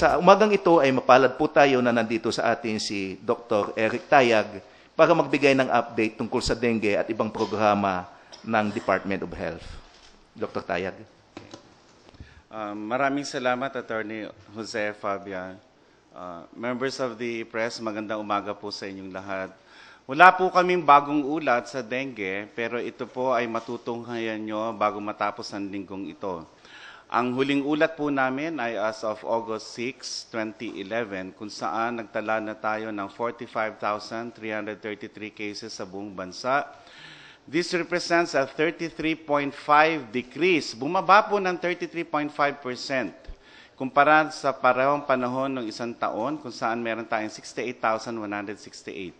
sa umagang ito ay mapalad po tayo na nandito sa atin si Dr. Eric Tayag para magbigay ng update tungkol sa dengue at ibang programa ng Department of Health. Dr. Tayag. Maraming salamat, Attorney Jose Fabian. Members of the press, magandang umaga po sa inyong lahat. Wala po kaming bagong ulat sa dengue, pero ito po ay matutunghayan nyo bago matapos ang linggong ito. Ang huling ulat po namin ay as of August 6, 2011, kung saan nagtala na tayo ng 45,333 cases sa buong bansa. This represents a 33.5 decrease. Bumaba po ng 33.5% kumpara sa parehong panahon ng isang taon kung saan meron tayong 68,168.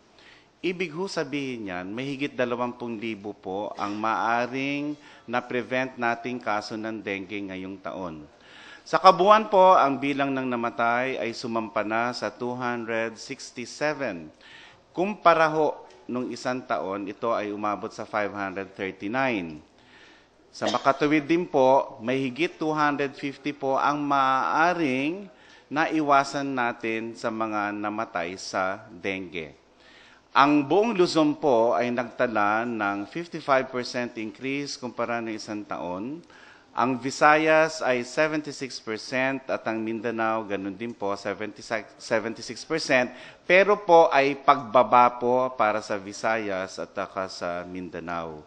Ibig ho sabihin yan, may higit 20,000 po ang maaring na-prevent nating kaso ng dengue ngayong taon. Sa kabuuan po, ang bilang ng namatay ay sumampa na sa 267. Kumpara ho nung isang taon, ito ay umabot sa 539. Sa makatuwid din po, may higit 250 po ang maaaring naiwasan natin sa mga namatay sa dengue. Ang buong Luzon po ay nagtala ng 55% increase kumpara ng isang taon. Ang Visayas ay 76% at ang Mindanao ganun din po 76%. Pero po ay pagbaba po para sa Visayas at sa Mindanao.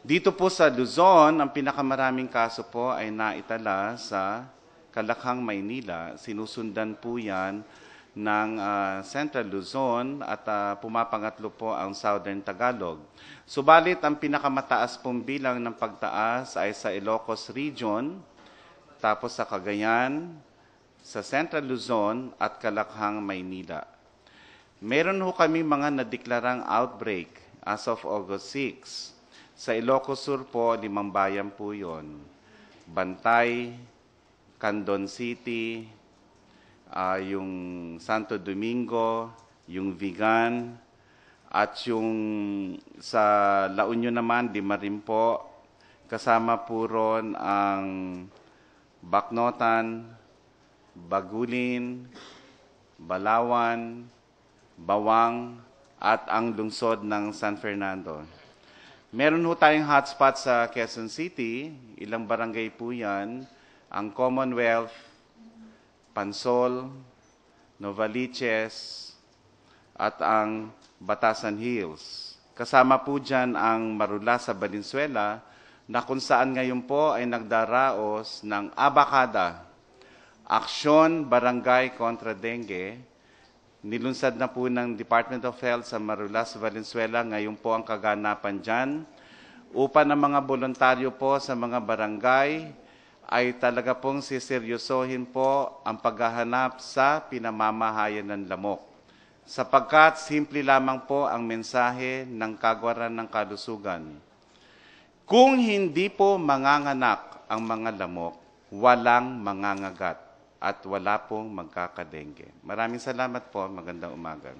Dito po sa Luzon, ang pinakamaraming kaso po ay naitala sa Kalakhang, Maynila. Sinusundan po yan ng Central Luzon at pumapangatlo po ang Southern Tagalog. Subalit, ang pinakamataas pong bilang ng pagtaas ay sa Ilocos Region, tapos sa Cagayan, sa Central Luzon at Kalakhang, Maynila. Meron ho kami mga nadeklarang outbreak as of August 6. Sa Ilocos Sur po, 5 bayan po yun. Bantay, Candon City, yung Santo Domingo, yung Vigan, at yung sa La Union naman, 5 rin po. Kasama po ron ang Bacnotan, Bagulin, Balawan, Bawang, at ang lungsod ng San Fernando. Meron ho tayong hotspot sa Quezon City, ilang barangay po yan, ang Commonwealth, Pansol, Novaliches, at ang Batasan Hills. Kasama po dyan ang Marula sa Valenzuela na kung saan ngayon po ay nagdaraos ng Abacada, Aksyon Barangay kontra Dengue. Nilunsad na po ng Department of Health sa Marula sa Valenzuela. Ngayon po ang kaganapan dyan upang ang mga voluntaryo po sa mga barangay ay talaga pong siseryosohin po ang paghahanap sa pinamamahayan ng lamok. Sapagkat simple lamang po ang mensahe ng Kagwaran ng Kalusugan. Kung hindi po manganganak ang mga lamok, walang mangangagat at wala pong magkakadengue. Maraming salamat po. Magandang umaga.